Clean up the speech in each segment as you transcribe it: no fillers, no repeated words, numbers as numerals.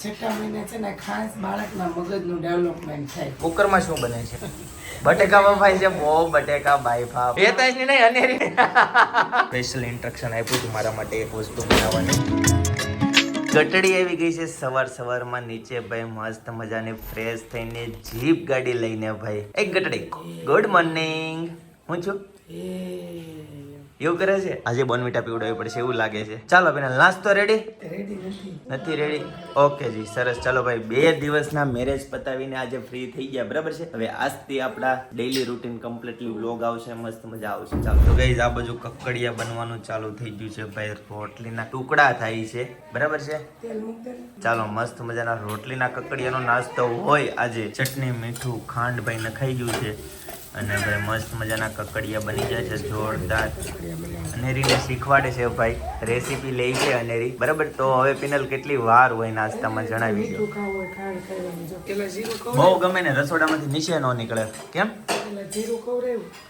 છઠ્ઠા મહિને છે ને ખાસ બાળકના મગજનું ડેવલપમેન્ટ થાય. કુકરમાં શું બને છે? બટેકા બફાય છે, બહુ બટેકા બાઈ ફાપ. એ તાજ ની નહીં અનેરી. સ્પેશિયલ ઇન્સ્ટ્રક્શન આપ્યું હતું મારા માટે એક વસ્તુ બનાવવાની. ગટડી આવી ગઈ છે સવારમાં નીચે ભાઈ, મસ્ત મજાની ફ્રેશ થઈને જીપ ગાડી લઈને ભાઈ. એક ગટડી, ગુડ મોર્નિંગ. હું છું એવું કરે છે. આજે બોનવીટા પીવડાવવી પડશે એવું લાગે છે. ચાલો બેન, નાસ્તો રેડી? રેડી નથી રેડી? ઓકે જી, સરસ. ચાલો ભાઈ, 2 દિવસના મેરેજ પતાવીને આજે ફ્રી થઈ ગયા, બરાબર છે. હવે આજથી આપણા ડેઈલી રૂટીન કમ્પ્લીટલી વ્લોગ આવશે, મસ્ત મજા આવશે. ચાલો તો ગાઈઝ, આ બાજુ કકડિયા બનવાનું ચાલુ થઈ ગયું છે ભાઈ. રોટલીના ટુકડા થાય છે, બરાબર છે. ચાલો, મસ્ત મજાના રોટલીના કકડિયાનો નાસ્તો હોય આજે. ચટણી, મીઠું, ખાંડ ભાઈ નખાઈ ગયું છે અને ભાઈ મસ્ત મજાના કકડિયા બની જાય છે, જોરદાર. અનેરીને શીખવાડે છે ભાઈ, રેસીપી લે છે અનેરી, બરાબર. તો હવે પિનલ કેટલી વાર હોય નાસ્તામાં જણાવી દો. બહુ ગમે ને, રસોડામાંથી નીચે ન નીકળે. કેમ?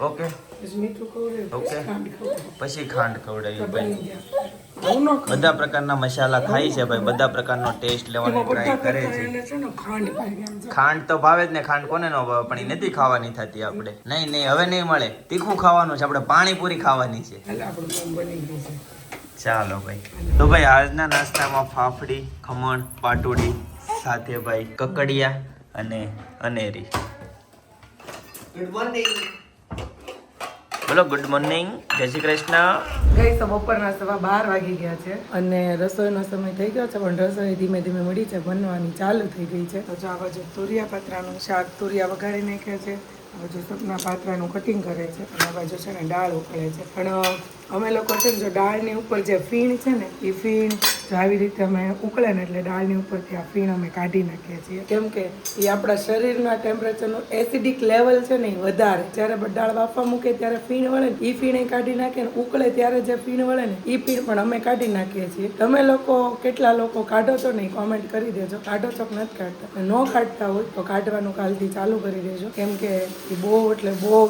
ઓકે ઓકે, પછી ખાંડ ખવડાવી ભાઈ. બધા પ્રકારના મસાલા ખાય છે ભાઈ, બધા પ્રકારનો ટેસ્ટ લેવાનો ટ્રાય કરે છે. ખાંડ તો ભાવે જ ને, ખાંડ કોને ન ભાવે, પણ એ નથી ખાવાની થતી આપણે. નહીં, હવે નહીં મળે. તીખું ખાવાનું છે આપણે, પાણીપુરી ખાવાની છે. ચાલો ભાઈ, તો ભાઈ આજના નાસ્તામાં ફાફડી, ખમણ, પાટોડી સાથે ભાઈ કકડિયા અને અનેરી. Good morning. બોલો ગુડ મોર્નિંગ, જય શ્રી કૃષ્ણ. ગઈ તો બપોરના 12:15 વાગી ગયા છે અને રસોઈનો સમય થઈ ગયો છે, પણ રસોઈ ધીમે ધીમે મળી છે, બનવાની ચાલુ થઈ ગઈ છે. તો જો આ બાજુ તુરિયા પાત્રાનું શાક, તુરિયા વઘારી નાખ્યા છે. આ બાજુ સપના પાત્રાનું કટિંગ કરે છે અને આ બાજુ છે ને દાળ ઉકળે છે. પણ અમે લોકો છે ને, જો દાળની ઉપર જે ફીણ છે ને, એ ફીણ જો આવી રીતે અમે ઉકળે ને એટલે દાળની ઉપરથી આ ફીણ અમે કાઢી નાખીએ છીએ, કેમ કે એ આપણા શરીરના ટેમ્પરેચરનું એસિડિક લેવલ છે ને એ વધારે. જ્યારે દાળ બાફવા મૂકે ત્યારે ફીણ વળે ને, એ ફીણ કાઢી નાખે ને, ઉકળે ત્યારે જે ફીણ વળે ને એ ફીણ પણ અમે કાઢી નાખીએ છીએ. તમે લોકો કેટલા લોકો કાઢો છો ને, કોમેન્ટ કરી દેજો. કાઢો છો કે નથી કાઢતા? ન કાઢતા હોય તો કાઢવાનું કાલથી ચાલુ કરી દેજો, કેમ કે એ બહુ એટલે બહુ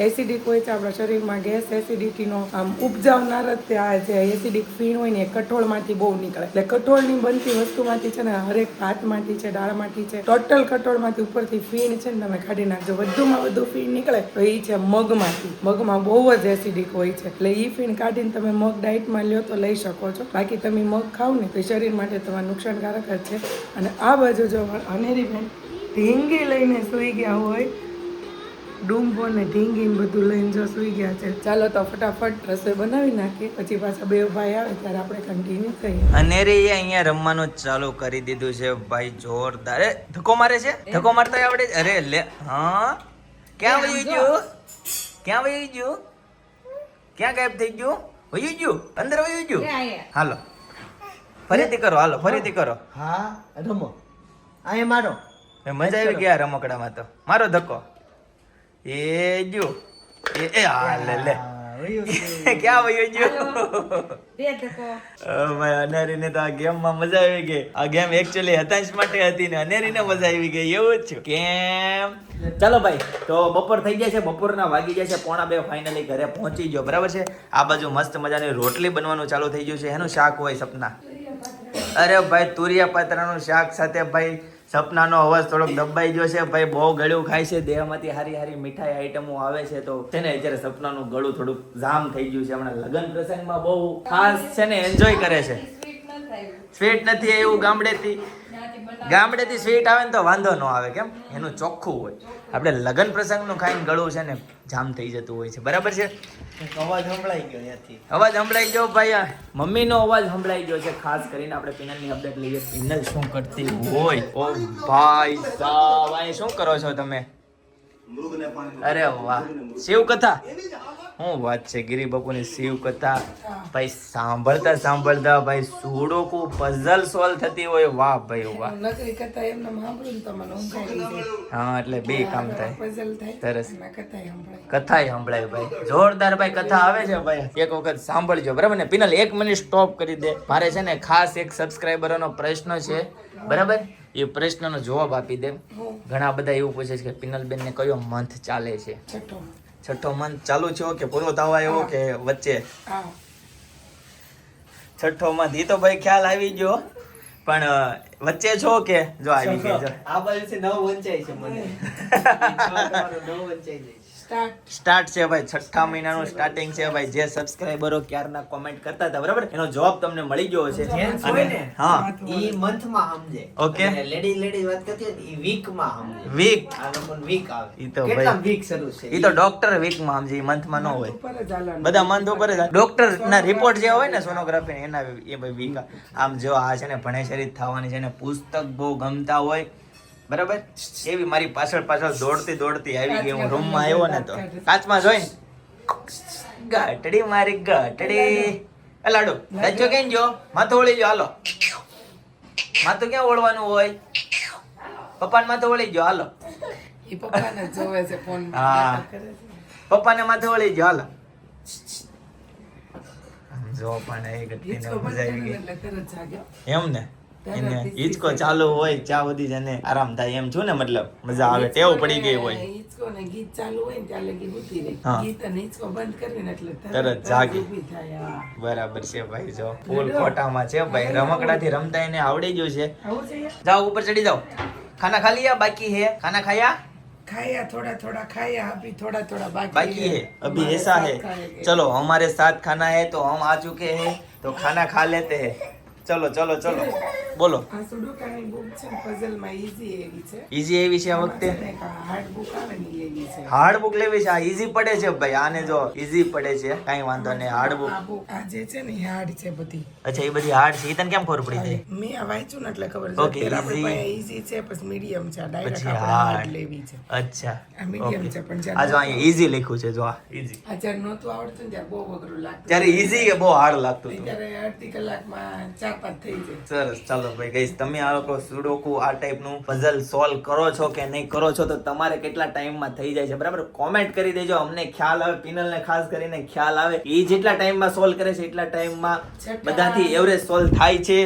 એસિડિક હોય છે. આપણા શરીરમાં ગેસ એસિડિટીનો આમ ઉપજાવનાર જ તે આ જે એસિડિક ફીણ હોય ને એ કઠોળમાંથી બહુ નીકળે. એટલે કઠોળની બનતી વસ્તુમાંથી છે ને, હરેક ભાતમાંથી છે, દાળમાંથી છે, ટોટલ કઠોળમાંથી ઉપરથી ફીણ છે ને તમે કાઢી નાખજો. વધુમાં વધુ ફીણ નીકળે તો એ છે મગમાંથી. મગમાં બહુ જ એસિડિક હોય છે, એટલે એ ફીણ કાઢીને તમે મગ ડાયટમાં લ્યો તો લઈ શકો છો. બાકી તમે મગ ખાવ ને તો શરીર માટે તમારે નુકસાનકારક જ છે. અને આ બાજુ જો અનેરી બેન ઢીંગી લઈને સૂઈ ગયા હોય, ડુંબો ને ઢીંગી બધું લઈને જો સૂઈ ગયા છે. ચાલો તો ફટાફટ રસોઈ બનાવી નાખીએ, પછી પાછા બે ભાઈ આવે ત્યારે આપણે કન્ટિન્યુ કરીએ. અનેરી અહીંયા રમવાનું ચાલુ કરી દીધું છે ભાઈ, જોરદાર. ધક્કો મારે છે, ધક્કો મારતા આવડે? અરે લે, હા. ક્યાં વયું ગયું? ક્યાં વયું ગયું? ક્યાં ગાયબ થઈ ગયું? વયું ગયું? અંદર વયું ગયું? હાલો ફરીથી કરો, હાલો ફરીથી કરો. હા રમો, અહીંયા મારો. મજા આવી ગયા રમકડામાં. તો મારો ધક્કો. એ જો એ હા લે લે, ક્યાં વયો ગયો? ભાઈ અનેરીને તો આ ગેમમાં મજા આવી ગઈ. આ ગેમ એકચ્યુઅલી હતાશ માટે હતી ને અનેરીને મજા આવી ગઈ, એવું જ છે. કેમ? ચાલો ભાઈ, તો બપોર થઈ જાય છે, બપોરના વાગી જાય છે 1:45. ફાઇનલી ઘરે પહોંચી ગયો, બરાબર છે. આ બાજુ મસ્ત મજાની રોટલી બનવાનું ચાલુ થઈ ગયું છે. એનું શાક હોય સપના? અરે ભાઈ, તુરિયા પાત્રાનું શાક સાથે ભાઈ સપનાનો અવાજ થોડોક દબાઈ ગયો છે ભાઈ. બહુ ગળ્યું ખાય છે, દેહમાંથી હારી હારી મીઠાઈ આઈટમો આવે છે, તો છે ને અત્યારે સપનાનું ગળું થોડુંક જામ થઈ ગયું છે. હમણાં લગ્ન પ્રસંગમાં બહુ ખાસ છે ને એન્જોય કરે છે. સ્વીટ નથી એવું ગામડેથી સ્વીટ આવે ને તો વાંધો ન આવે, કેમ? એનું ચોખ્ખું હોય. આપણે લગ્ન પ્રસંગનું ખાઈને ગળું છે ને જામ થઈ જતું હોય છે, બરાબર છે. અવાજ સંભળાઈ ગયો ત્યાંથી. અવાજ સંભળાઈ ગયો ભાઈ, મમ્મીનો અવાજ સંભળાઈ ગયો છે. ખાસ કરીને આપણે પિનલની અપડેટ લઈએ. પિનલ શું કરતી હોય? ઓ ભાઈ સાહેબ, અહીં શું કરો છો તમે? અરે વાહ, શિવ કથા. શું વાત છે, ગિરી બાપુની શિવ કથા ભાઈ. સાંભળતા સાંભળતા ભાઈ સુડોકુ પઝલ સોલ્વ થતી હોય. વાહ ભાઈ વાહ. નકરી કથા એમને સાંભળ્યું તો મને ઊંઘ આવી જાય. હા, એટલે બે કામ થાય. પઝલ થાય, સરસ. કથાય સંભળાય. કથાય સંભળાય ભાઈ, જોરદાર ભાઈ. કથા આવે છે ભાઈ, એક વખત સાંભળજો, બરાબર ને? પિનલ 1 મિનિટ સ્ટોપ કરી દે. મારે છે ને ખાસ એક સબસ્ક્રાઈબરોનો પ્રશ્ન છે, બરાબર? એ પ્રશ્નનો જવાબ આપી દે. ઘણા બધા એવું પૂછે છે કે પિનલબેન ને કયો મંથ ચાલે છે? છઠ્ઠો મંથ ચાલુ છે કે પૂરો થવા એવો કે વચ્ચે? છઠ્ઠો મંથ, એ તો ભાઈ ખ્યાલ આવી ગયો. પણ વચ્ચે છો કે જો આવી ગઈ જો આ બાજુથી નવ વંચાય છે મને તમારો નવ વંચાઈ જાય સ્ટાર્ટ. સ્ટાર્ટ છે ભાઈ 6ઠા મહિનાનું સ્ટાર્ટિંગ છે ભાઈ. જે સબસ્ક્રાઇબરો ક્યારના કોમેન્ટ કરતા હતા બરાબર એનો જવાબ તમને મળી ગયો છે. Gents હોય ને, હા ઈ મંથ માં સમજે. Okay. અને લેડી વાત કરતી હોય ને, ઈ વીક માં સમજે. વીક આ લોકોને વીક આવે. ઈ તો કેટલા ભાઈ વીક શરૂ છે? ઈ તો ડોક્ટર વીક માં સમજે મંથ માં ન હોય. ઉપર જ હાલવાનું. બધા મંથ ઉપર જ ડોક્ટર ના રિપોર્ટ જે હોય ને સોનોગ્રાફી એના એ ભાઈ વીક. આમ જો આ છે ને ભણેશરી જ થવાની છે ને પુસ્તક બહુ ગમતા હોય બરાબર એવી મારી પાછળ દોડતી આવી ગઈ. હું રૂમ માં આવ્યો ને તો કાચમાં જોઈને ગાટડી મારી ગાટડી લાડો લજો કેમ જો માથું ઓળી જો હાલો. માથું ક્યાં ઓળવાનું હોય? પપ્પાને માથું ઓળી જો હાલો. ઈ પપ્પાને જોવે છે ફોન હા. પપ્પાને માથે વળી ગયો હાલો. જો પણ એ ગટ્ટીને મજા આવી ગઈ તરત જાગ્યો. એમ ને એને હિચકો ચાલુ હોય ત્યાં સુધી જ એને આરામ થાય એમ છું ને મતલબ મજા આવે ટેવ પડી ગઈ હોય હિચકો ને ગીત ચાલુ હોય ને ત્યાં લગી ઊતી રહી. હા. ગીત અને હિચકો બંધ કરીને એટલે તરત જાગી. ઊભી થાય. હા. બરાબર છે ભાઈ જો ફૂલ ખોટામાં છે ભાઈ રમકડાથી રમતા એને આવડી ગયું છે. આવું છે યાર? જાઓ ઉપર ચડી જાઓ. ખાના ખા लिया बाकी है खाना खाया खाया थोड़ा खाया अभी थोड़ा बाकी है अभी ऐसा है चलो हमारे साथ खाना है तो हम आ चुके हैं तो खाना खा लेते हैं चलो चलो चलो બોલો આ સુડોકાની બુક છે પઝલ માં ઈઝી એવી છે. ઈઝી એવી છે આ વખતે હાર્ડ બુક આવે ને ઈ લેવી છે. હાર્ડ બુક લેવી છે આ ઈઝી પડે છે ભાઈ આને જો ઈઝી પડે છે કાઈ વાંધો નહીં હાર્ડ બુક આ બુક આ જે છે ને હાર્ડ છે બધી. અચ્છા એ બધી હાર્ડ છે ઈ તને કેમ ખબર પડી જાય મેં આ વાંચ્યું ને એટલે ખબર Okay, છે. આપણે easy. પાસે ઈઝી છે પછી મીડિયમ છે ડાયરેક્ટ પછી આપણે hard. હાર્ડ લેવી છે. અચ્છા આ મીડિયમ છે પણ આ જો અહીંયા ઈઝી લખ્યું છે જો આ ઈઝી આ જ્યારે નહોતું આવડતું ને ત્યારે બહુ અઘરું લાગતું. જ્યારે ઈઝી કે બહુ હાર્ડ લાગતું હતું ત્યારે અડધી કલાકમાં 4-5 થઈ જાય. સરસ ચાલો ભાઈ ગઈસ તમે આ લોકો સુડોકુ આ ટાઈપનું પઝલ સોલ્વ કરો છો કે નહીં કરો છો તો તમારે કેટલા ટાઈમમાં થઈ જાય છે બરાબર કોમેન્ટ કરી દેજો અમને ખ્યાલ આવે પિનલને ખાસ કરીને ખ્યાલ આવે એ જેટલા ટાઈમમાં સોલ્વ કરે છે એટલા ટાઈમમાં બધાથી એવરેજ સોલ્વ થાય છે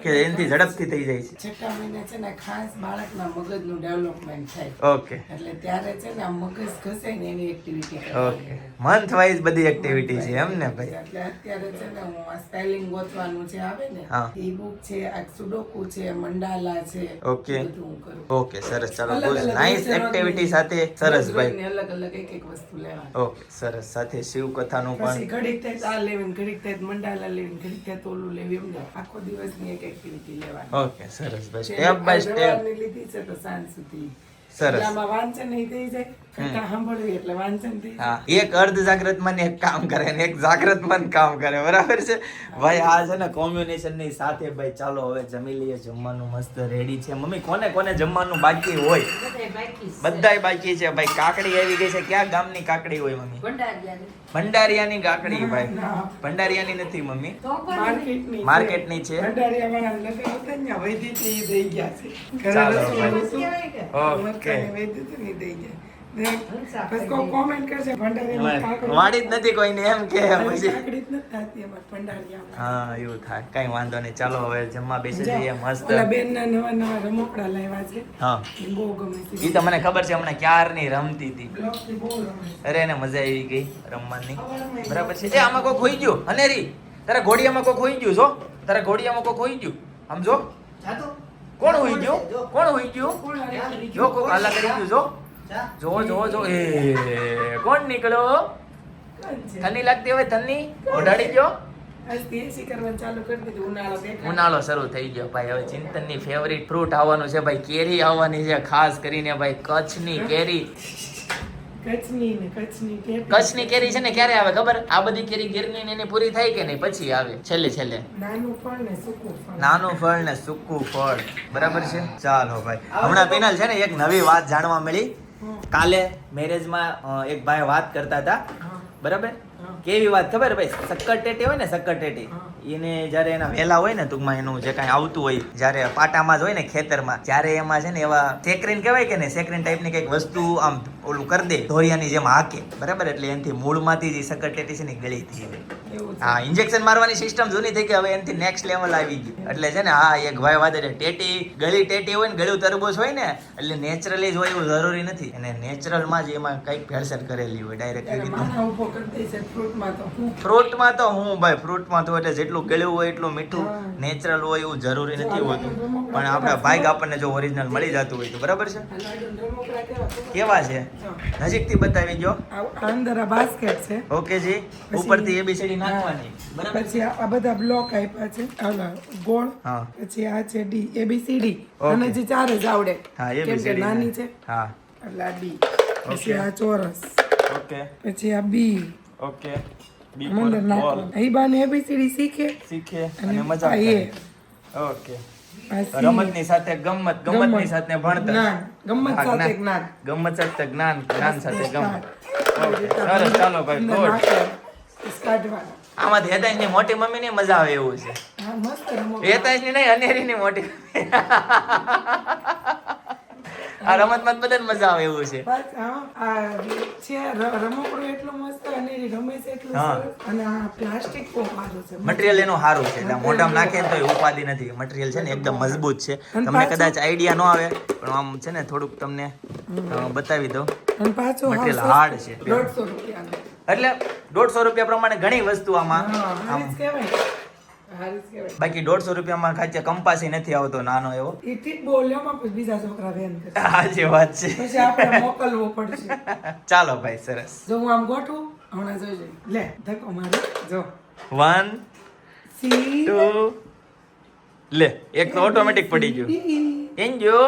કે એનાથી ઝડપથી થઈ જાય છે છઠ્ઠા મહિને છે ને ખાસ બાળકના મગજનું ડેવલપમેન્ટ થાય ઓકે એટલે ત્યારે છે ને આ મગજ ઘસાય ને એવી એક્ટિવિટી ઓકે મંથ વાઇઝ બધી એક્ટિવિટી છે એમ ને ભાઈ એટલે અત્યારે છે ને હું આ સ્પેલિંગ ગોતવાનું જે આવે ને હા. ઈ બુક છે આ સુડોકુ છે મંડાલા છે Okay. બધું હું કરું. ઓકે સરસ ચાલો અલગ ગુડ અલગ નાઇસ રોજ એક્ટિવિટી રોજની- સાથે સરસ રોજ ભાઈ રોજની અલગ અલગ એક વસ્તુ લેવાની. ઓકે સરસ સાથે શિવ કથાનું પછી પણ ઘડીક થાય આ લેવી ને ઘડીક થાય મંડાલા લેવી ને ઘડીક થાય ઓલું લેવી એમ ને આખો દિવસની એક એક્ટિવિટી લેવાની. ઓકે સરસ ભાઈ સ્ટેપ બાય સ્ટેપ રવિવારની લીધી છે તો સાંજ સુધી સરસ. એટલે આમાં વાંચન ય થઈ જાય કથા સાંભળવી એટલે વાંચન થઈ જાય. હા એક અર્ધ જાગ્રત મન એક કામ કરે ને એક જાગ્રત મન કામ કરે બરાબર છે ભાઈ આ છે ને કોમ્બિનેશન ની સાથે ભાઈ ચાલો હવે જમી લઈએ જમવાનું મસ્ત રેડી છે મમ્મી કોને કોને જમવાનું બાકી હોય બધાય બાકી છે ભાઈ કાકડી આવી ગઈ છે ક્યાં ગામની કાકડી હોય મમ્મી ભંડારિયાની કાકડી ભાઈ ભંડારિયાની નથી મમ્મી માર્કેટની છે. માર્કેટની છે. ભંડારીયાવાળા લગ્ન હતા ને, ત્યાં વૈધી હતી ઈ દઈ ગયા છે. ઘરે ચાલો રસોઈ ભાઈ. હતું. ઓકે. મરચાંની વૈધી હતી ને ઈ દઈ ગયા. ને પછી કોઈ comment કરશે ભંડારીયામાં કાકડી. વાડી જ નથી કોઈને એમ કે પછી કાકડી જ નથી થતી અમારે ભંડારીયામાં. હા એવું થાય કઈ વાંધો નહીં ચાલો હવે જમવા બેસી જઈએ મસ્ત ઓલા બેનના નવા રમકડા લાવ્યા છે. હા એ બહુ ગમે છે. ઈ તો મને ખબર છે હમણાં ક્યારની રમતી હતી બ્લોકથી બહુ રમે છે. અરે એને મજા આવી ગઈ રમવાની બરાબર છે એ આમાં કોઈ ખોઈ ગયું અનેરી તારા ઘોડિયામાં કોઈ ખોઈ ગયું જો તારા ઘોડિયામાં કોઈ ખોઈ ગયું આમ જો જાતો કોણ હોઈ ગયું કોણ હોઈ ગયું કોણ હારે કરી જો કોક હાલા કરી ગયું જો જા. જો એ કોણ નીકળ્યો કોણ છે? ઠંડી લાગતી હોય ઠંડી ઓઢાડી ગયો આજથી એસી કરવાનું ચાલુ કરી દીધું. ઉનાળો દેખાય. ઉનાળો શરૂ થઈ ગયો ભાઈ હવે ચિંતનની ફેવરિટ ફ્રૂટ આવવાનું છે ભાઈ કેરી આવવાની છે ખાસ કરીને ભાઈ કચ્છની કેરી કચ્છની કેરી છે ને ક્યારે આવે ખબર આ બધી કેરી ગીરની ને એની પૂરી થાય કે નહીં પછી આવે છેલ્લે છેલ્લે નાનું ફળ ને સૂકું ફળ. નાનું ફળ ને સૂકું ફળ બરાબર છે ચાલો ભાઈ હમણાં પિનલ છે ને એક નવી વાત જાણવા મળી કાલે મેરેજમાં એક ભાઈ વાત કરતા હતા હા. બરાબર હા. કેવી વાત ખબર ભાઈ શક્કર ટેટી હોય ને શક્કર ટેટી હા. એને જ્યારે એના વેલા હોય ને ટૂંકમાં એનું જે કાંઈ આવતું હોય જ્યારે પાટામાં જ હોય ને ખેતરમાં ત્યારે એમાં છે ને એવા સેક્રીન કહેવાય કે ને સેક્રીન ટાઈપની કંઈક વસ્તુ આમ ઓલું કરી દે ધોરિયાની જેમ હાકે બરાબર એટલે એનાથી મૂળમાંથી જે શક્કર ટેટી છે ને ગળી થઈ જાય એવું છે. હા ઇન્જેક્શન મારવાની સિસ્ટમ જૂની થઈ ગઈ હવે એનાથી નેક્સ્ટ લેવલ આવી ગયું એટલે છે ને હા એક ભાઈ વાત છે ટેટી ગળી ટેટી હોય ને ગળ્યું તરબૂચ હોય ને એટલે નેચરલી જ હોય એવું જરૂરી નથી અને નેચરલમાં જ એમાં કંઈક ભેળસેળ કરેલી હોય ડાયરેક્ટ ત્યારે માથા ઊભો કરી દે છે fruit ફ્રૂટમાં તો હું ફ્રૂટમાં તો હું ભાઈ ફ્રૂટમાં તો એટલે જેટલું ગળ્યું હોય એટલું મીઠું હા. નેચરલ હોય એવું જરૂરી નથી હોતું પણ આપણા ભાઈ આપણને જો ઓરિજિનલ મળી જતું હોય તો બરાબર છે. આ લાડુ રમકડા કેવા કેવા છે જો, નજીકથી બતાવી જો. આ અંદર આ બાસ્કેટ છે. ઓકે જી ઉપરથી એબીસીડી નાખવાની બરાબર પછી આ બધા બ્લોક આપ્યા છે ઓલા ગોળ હા પછી આ છે ડી એબીસીડી Okay. અને જે ચાર જ આવડે હા કેમ કે ABCD નાની છે હા એટલે આ ડી પછી આ ચોરસ ઓકે પછી આ બી ઓકે બી અંદર નાખવાનું અહીં બાને એબીસીડી શીખે શીખે અને અને મજા આ કરે એ. ઓકે આ સી. રમતની સાથે ગમત ગમતની સાથે ભણતર જ્ઞાન ગમત હા, સાથે જ્ઞાન. જ્ઞાન ગમત સાથે જ્ઞાન જ્ઞાન સાથે ગમત ઓકે, સરસ ચાલો ભાઈ ગુડ કાઢવાના આમાંથી હેતાંશની મોટી મમ્મીને મજા આવે એવું છે હા મસ્ત રમકડા. હેતાંશની નહીં અનેરીની મોટી મમ્મી. આ રમતમાં બધાને મજા આવે એવું છે બસ હા આ છે રમકડું એટલું મસ્ત અને એ રમે છે એટલું હા. સરસ અને આ પ્લાસ્ટિક બહુ સારું છે મટીરિયલ એનું સારું છે એટલે મોઢામાં નાખે ને તો એ ઉપાધિ નથી મટીરિયલ છે ને એકદમ મજબૂત છે અને તમને પાછું- કદાચ આઈડિયા ન આવે પણ આમ છે ને થોડુંક તમને બતાવી દઉં અને પાછું Material હાવ hard સસ્તું. છે. 150 રૂપિયાનું. એટલે 150 રૂપિયા પ્રમાણે ઘણી વસ્તુ આમાં હા આમ હારી જ કહેવાય હારી જ કહેવાય બાકી 150 રૂપિયામાં ખાચે કંપાસી નથી આવતો નાનો એવો એ ઠીક બોલ્યોમાં પછી બીજા છોકરા વેન કરે સાચી વાત છે પછી આપણે મોકલવું પડશે ચાલો ભાઈ સરસ જો હું આમ ગોઠવું હમણાં જોઈજો લે ધક્કો મારે જો 1 સી 2 લે એક તો ઓટોમેટિક પડી ગયું એન્જો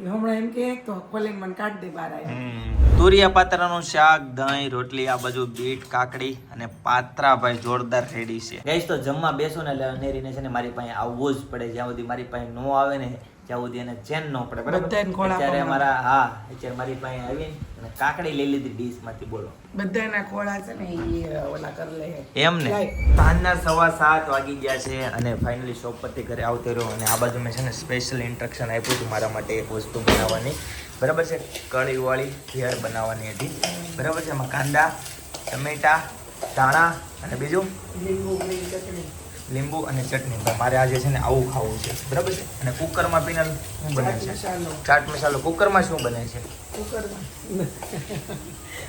હમણાં એમ કે તો ખોલીને મને કાઢ દે બહાર આવ્યા તુરિયા પાત્રાનું શાક દહીં રોટલી આ બધું બીટ કાકડી અને પાત્રા ભાઈ જોરદાર રેડી છે ગાઈસ તો જમવા બેસો ને એટલે અનેરીને છે ને મારી પાસે આવવું જ પડે જ્યાં સુધી મારી પાસે નો આવે ને ત્યાં સુધી એને ચેન ન પડે બરાબર બધાને ખોળા અત્યારે પાડવાના. મારા હા અત્યારે મારી પાસે આવીને અને કાકડી લઈ લીધી ડીશ માંથી બોલો બધાના ખોળા છે ને એ ઓલા કરી લે એમ ને લાય. સાંજના 7:15 વાગી ગયા છે અને ફાઇનલી શોપ પરથી ઘરે આવતો રહ્યો અને આ બાજુ મેં છે ને સ્પેશિયલ ઇન્સ્ટ્રક્શન આપ્યું હતું મારા માટે એક વસ્તુ બનાવવાની બરાબર છે કળીવાળી ભેળ બનાવવાની હતી બરાબર છે એમાં કાંદા ટમેટા ધાણા અને બીજું લીંબુ ગ્રીન ચટણી લીંબુ અને ચટણી ભાઈ મારે આજે છે ને આવું ખાવું છે બરાબર છે અને કુકરમાં પીનલ શું બને ચાટ છે મસાલો ચાટ મસાલો કુકરમાં શું બને છે કુકરમાં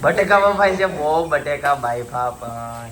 બટેકા બફાય છે બહુ બટેકા બાયફા પણ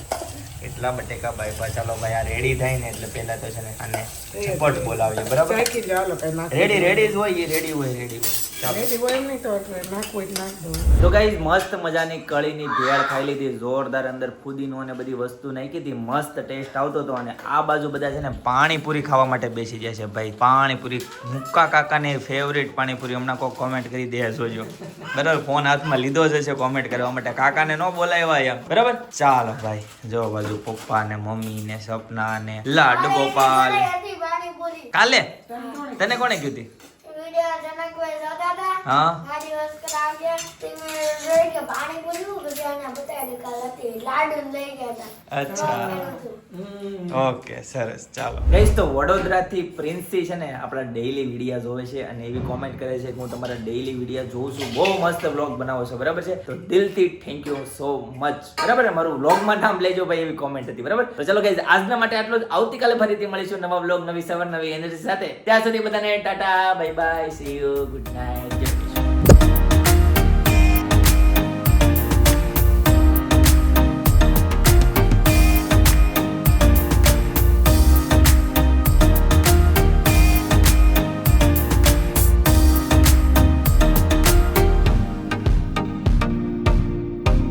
એટલા બટેકા બાયફા ચાલો ભાઈ આ રેડી થાય ને એટલે પહેલા તો છે ને આને ઝપટ બોલાવીએ બરાબર ચાખી લો હાલો કઈ નાખ રેડી જ હોય એ રેડી હોય ચાલો રેડી હોય એમ નહીં તો નાખવું હોય તો નાખ દઉં તો ગાઈઝ મસ્ત મજાની કળીની ભેળ ખાઈ લીધી જોરદાર અંદર ફુદીનો અને બધી વસ્તુ નાખી હતી મસ્ત ટેસ્ટ આવતો હતો અને આ બાજુ બધા છે ને પાણીપુરી ખાવા માટે બેસી જાય છે ભાઈ પાણીપુરી મુક્કા કાકાની ફેવરેટ પાણીપુરી હમણાં કોઈ કોમેન્ટ કરી દે જોજો બરાબર ફોન હાથમાં લીધો જ છે કોમેન્ટ કરવા માટે કાકાને ન બોલાવ્યા એમ બરાબર ચાલો ભાઈ જો બાજુ પપ્પા ને મમ્મી ને સપના ને લાડ ગોપાલ કાલે તને કોણે કીધું હતી? હા અચ્છા ઓકે સરસ ચાલો ગાઈસ તો વડોદરાથી પ્રિન્સી છે ને આપણા ડેઈલી વિડીયો જોવે છે અને એવી કોમેન્ટ કરે છે કે હું તમારા ડેઈલી વિડીયો જોઉં છું બહુ મસ્ત વ્લોગ બનાવો છો બરાબર છે તો દિલથી થેન્ક યુ સો મચ બરાબર ને મારું વ્લોગમાં નામ લેજો ભાઈ એવી કોમેન્ટ હતી બરાબર તો ચલો ગાઈસ આજના માટે આટલું જ આવતીકાલે ફરીથી મળીશું નવા વ્લોગ નવી સવાર નવી એનર્જી સાથે ત્યાં સુધી બધાને Tata bye bye see you good night